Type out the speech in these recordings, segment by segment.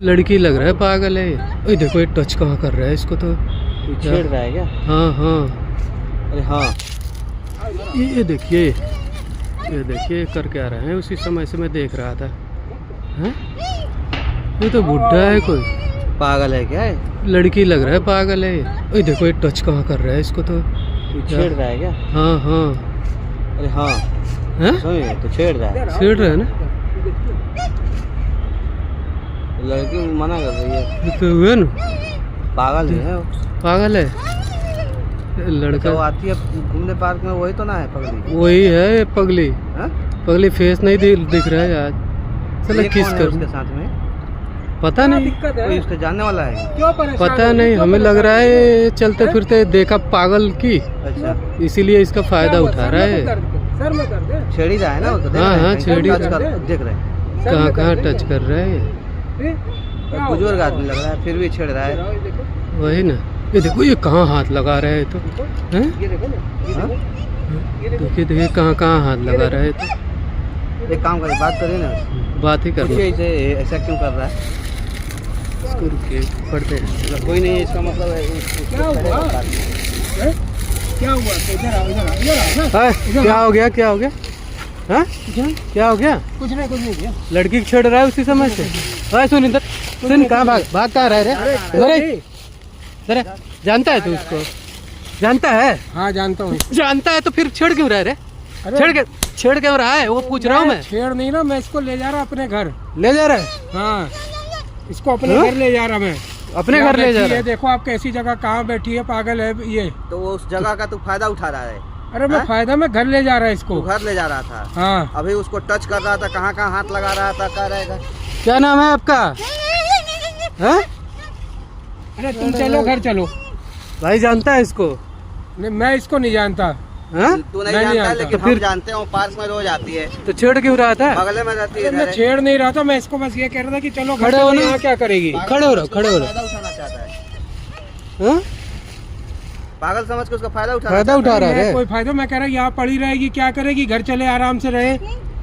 लड़की लग रहा है, पागल है ये। ओए देखो ये टच कहाँ कर रहा है इसको तो। छेड़ रहा है क्या? हाँ हाँ, अरे हाँ, ये देखिए कर क्या रहे हैं। उसी समय से मैं देख रहा था। हैं? ये तो बुढ़ा है कोई, पागल है क्या है? लड़की लग रहा है, पागल है ये। ओए देखो ये टच कहाँ कर रहा है इसको तो। छेड़ रहा है क्या? हाँ हाँ, अरे हाँ, हैं? समझे तो छेड़ रहा है। छेड़ रहा है ना, लड़की मना कर रही है। ये तो हुआ ना, पागल है वो। पागल है लड़का। वो आती है घूमने पार्क में, वही तो ना है पगली? वही है ये पगली। हाँ? पगली फेस नहीं दिख रहा है आज। चलो ये किस कौन है कर, उसके साथ में? पता नहीं, कोई उसके जानने वाला है? पता नहीं। हमें लग रहा है ये चलते फिरते देखा पागल की, अच्छा, इसीलिए इसका फायदा उठा रहा है। छेड़ ही रहा है ना वो तो। हाँ हाँ, छेड़ ही टच कर देख रहे हैं। कहाँ कहाँ टच कर रहा है ये। बुजुर्ग आदमी लग रहा है, फिर भी छेड़ रहा है। वही ना, ये देखो ये कहाँ हाथ लगा रहा है तो। हैं? हाँ? देखिए देखिए कहाँ कहाँ हाथ लगा रहा है तो। एक काम करिए, बात करिए ना, बात ही पूछिए करना इसे ऐसा क्यों कर रहा है। इसको, रुकिए पढ़ते हैं। मतलब कोई नहीं है, इसका मतलब है क्या हुआ? क्या हुआ? इधर आओ, इधर आओ, इधर आओ ना। हाँ, क्या हो गया, क्या हो गया? हाँ, क्या हो गया? कुछ नहीं किया। लड़की छेड़ रहा है उसी समय से। हाँ सुन इधर, सुन कहाँ भाग कहाँ रह रे? अरे जानता है तू उसको? जानता है? हाँ जानता हूँ। जानता है तो फिर छेड़ क्यों रहा है रे? छेड़ क्यों रहा है वो पूछ रहा हूँ मैं। छेड़ नहीं ना, मैं इसको ले जा रहा अपने घर। ले जा रहा है? हाँ, इसको अपने घर ले जा रहा मैं। अपने घर ले जा रहा है? देखो आप कैसी जगह कहाँ बैठी है, पागल है ये। तो वो उस जगह का तू फायदा उठा रहा है। अरे मैं फायदा में घर ले जा रहा है इसको। तू घर ले जा रहा था? हाँ। अभी उसको टच कर रहा था, कहाँ कहाँ हाथ लगा रहा था, कह रहेगा। क्या नाम है आपका? हाँ? अरे तुम चलो घर चलो। भाई जानता है इसको? नहीं, मैं इसको नहीं जानता। हाँ? तू नहीं मैं नहीं जानता, जानता। लेकिन तो फिर- हम जानते हैं। वो पार्क में रोज आती है, तो छेड़ क्यों रहा था? बगल में रहती है। मैं छेड़ नहीं रहा था, मैं इसको बस ये कह रहा था कि चलो घर खड़े हो चलो, ना। यहाँ क्या करेगी। खड़े हो रहो, खड़े हो रहो। फायदा उठाना चाहता है। हाँ? पागल समझ के उसका फायदा उठा फायदा उठा रहा है? कोई फायदा, मैं कह रहा यहाँ पड़ी रहेगी, क्या करेगी, घर चले आराम से रहे,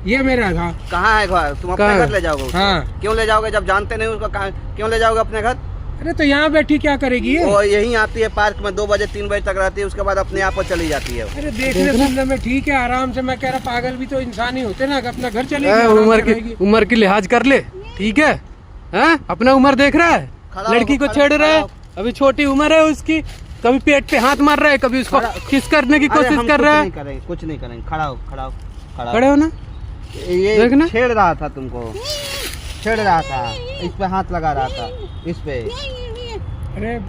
ये मेरा था। कहाँ है घर? तुम अपने कहाँ घर है? ले जाओगे उसको? हाँ। क्यों ले जाओगे जब जानते नहीं उसको? क्यों ले जाओगे अपने घर? अरे तो यहाँ बैठी क्या करेगी ये? वो यहीं आती है पार्क में, 2 बजे 3 बजे तक रहती है, उसके बाद अपने आप पर चली जाती है। अरे देखने सुनने में ठीक है, आराम से। मैं कह रहा पागल भी तो इंसान ही होते ना, अपना घर चले उम्र की लिहाज कर ले, ठीक है? हाँ? अपना उम्र देख रहा है, खड़ा हो, लड़की को खड़ा- छेड़ रहा है। खड़ा अभी छोटी उम्र है उसकी, कभी पेट पे हाथ मार रहा है, कभी उसको किस करने की कोशिश कर रहा है। कुछ नहीं करेंगे। खड़ा हो, खड़ा हो, खड़ा हो। खड़े हो ना, ये देखना। छेड़ रहा था तुमको, छेड़ रहा था, इस पे हाथ लगा रहा था, इस पे। अरे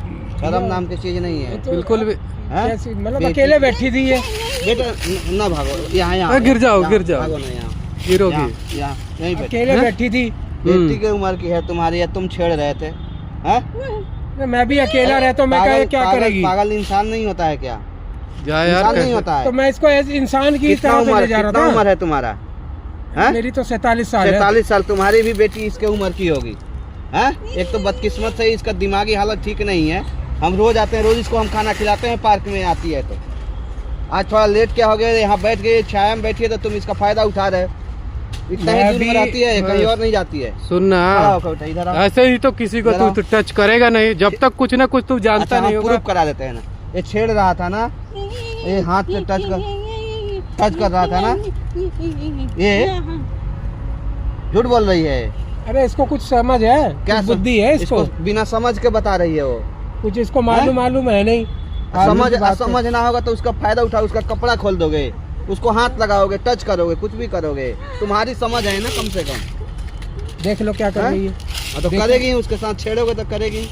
शर्म नाम की चीज नहीं है। बिल्कुल भी। हैं? कैसी, मतलब बेटी- अकेले बैठी थी ये। बेटा ना भागो, यहाँ यहाँ गिर जाओ, यहाँ, गिर जाओ। भागो ना, यहाँ गिरोगी। यहाँ यहीं बैठो। अकेले हैं? बैठी थी। बेटी की उम्र की है तुम्हारी, या तुम छेड़ रहे थे? हैं? अरे मैं भी अकेला रहता हूँ, मैं कहा क्या करेगी। पागल इंसान नहीं होता है क्या? जा इंसान यार, नहीं होता है। तो मैं इसको ऐसे इंसान की तरह से ले जा रहा कितना था। उम्र है तुम्हारा? हैं? मेरी तो 47 साल है। 47 साल। तुम्हारी भी बेटी इसके उम्र की होगी। हैं? एक तो बदकिस्मत है, इसका दिमागी हालत ठीक नहीं है। हम रोज आते हैं, रोज इसको हम खाना खिलाते हैं, पार्क में आती है तो। आज थोड़ा लेट क्या हो गया, यहाँ बैठ गई, छाया में बैठी है, तो तुम इसका फायदा उठा रहे हो। इतना ही मैं दूर में भी- रहती है, कहीं और नहीं जाती है। सुनना, खड़ा होकर बेटा, इधर आओ। ऐसे ही तो किसी को तू टच करेगा नहीं जब तक कुछ ना कुछ तू जानता अच्छा, नहीं हम होगा। प्रूफ करा देते हैं ना। ये छेड़ रहा था ना, ये हाथ से टच कर रहा था ना, ये झूठ बोल रही है। अरे इसको कुछ समझ है, क्या कुछ बुद्धि है इसको, बिना समझ के बता रही है वो। कुछ इसको मालूम है नहीं। समझ ना होगा तो उसका फायदा उठाओ, उसका कपड़ा खोल दोगे, उसको हाथ लगाओगे, टच करोगे, कुछ भी करोगे। तुम्हारी समझ है ना कम से कम। देख लो क्या कर रही है। हाँ, तो करेगी, उसके साथ छेड़ोगे तो करेगी।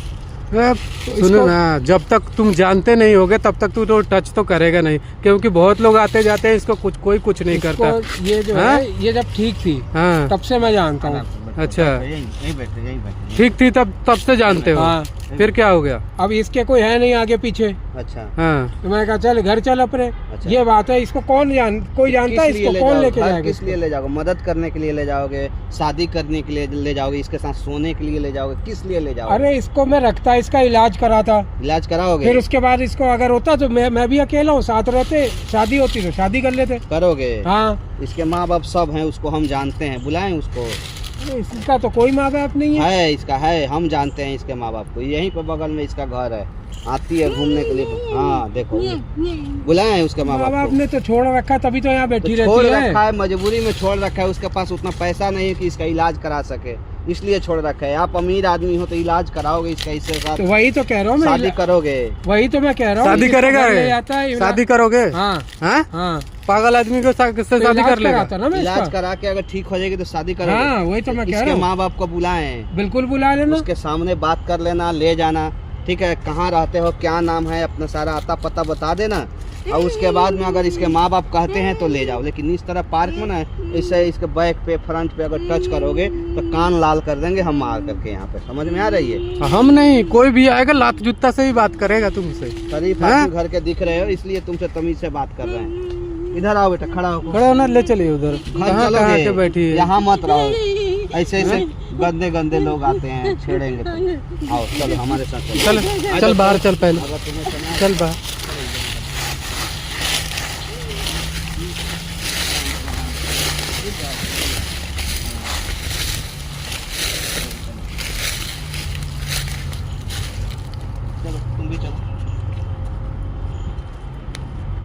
सुनो ना, जब तक तुम जानते नहीं होगे तब तक तू तो टच तो करेगा नहीं, क्योंकि बहुत लोग आते जाते हैं, इसको कोई कुछ नहीं करता। ये जो हाँ? है, ये जब ठीक थी हाँ, तब से मैं जानता हूँ। अच्छा, यहीं बैठे। ठीक थी तब से जानते हो। हाँ। फिर क्या हो गया? अब इसके कोई है नहीं आगे पीछे, अच्छा, हाँ, तो मैं कहा चल घर चल अपने। अच्छा। ये बात है, इसको कोई जानता है, इसको कौन लेके जाएगा? किस लिए ले जाओगे? मदद करने के लिए ले जाओगे, शादी करने के लिए ले जाओगे, इसके साथ सोने के लिए ले जाओगे, किस लिए ले जाओगे? अरे इसको मैं रखता, इसका इलाज करा था, इलाज कराओगे? फिर उसके बाद इसको अगर होता तो मैं भी अकेला हूँ, साथ रहते, शादी होती तो शादी कर लेते। करोगे? हाँ, इसके माँ बाप सब हैं, उसको हम जानते हैं, बुलाएं उसको। इसका तो कोई माँ बाप नहीं है। इसका है, हम जानते हैं इसके माँ बाप को, यहीं पे बगल में इसका घर है, आती है घूमने के लिए। हाँ देखो, बुलाए हैं उसके माँ माँ बाप बाप को। ने तो छोड़ रखा, तभी तो यहाँ बैठी तो छोड़ रहती है। रखा है, मजबूरी में छोड़ रखा है, उसके पास उतना पैसा नहीं है कि इसका इलाज करा सके, इसलिए छोड़ रखा है। आप अमीर आदमी हो तो इलाज कराओगे इसका, इसके साथ तो वही तो कह रहा हूँ मैं, शादी करोगे। वही तो मैं कह रहा हूँ। शादी इसको करेगा घर ले ये? जाता है, शादी करोगे? हाँ हाँ? हाँ, पागल आदमी को किससे शादी कर लेगा? कराता ना मैं इलाज इसका। करा के अगर ठीक हो जाएगी तो शादी करोगे। हाँ वही तो मैं कह इसके रहा हूँ। माँ बाप को बुलाएं, बिल्कुल बुला लेना। उसके सामने बात कर लेना, ले जाना, ठीक है, कहाँ रहते हो, क्या नाम है, अपना सारा आता पता बता देना, और उसके बाद में अगर इसके माँ बाप कहते हैं तो ले जाओ। लेकिन इस तरह पार्क में ना इससे इसके बैक पे फ्रंट पे अगर टच करोगे तो कान लाल कर देंगे हम मार करके यहाँ पे, समझ में आ रही है? हम नहीं, कोई भी आएगा लात जूता से ही बात करेगा तुमसे। शरीफ हाँ? आदमी घर के दिख रहे हो, इसलिए तुमसे तमीज से बात कर रहे हैं। इधर आओ बेटा, खड़ा हो। खड़ा होना, ले चलिए उधर। घर कहाँ कहाँ के बैठी चलोगे, है? यहाँ मत रहो, ऐसे ऐसे गंदे गंदे लोग आते हैं, छेड़ेंगे तो। आओ चलो हमारे साथ चलो। चल चल बाहर चल, पहले अगर तुम्हें सुना चल बाहर।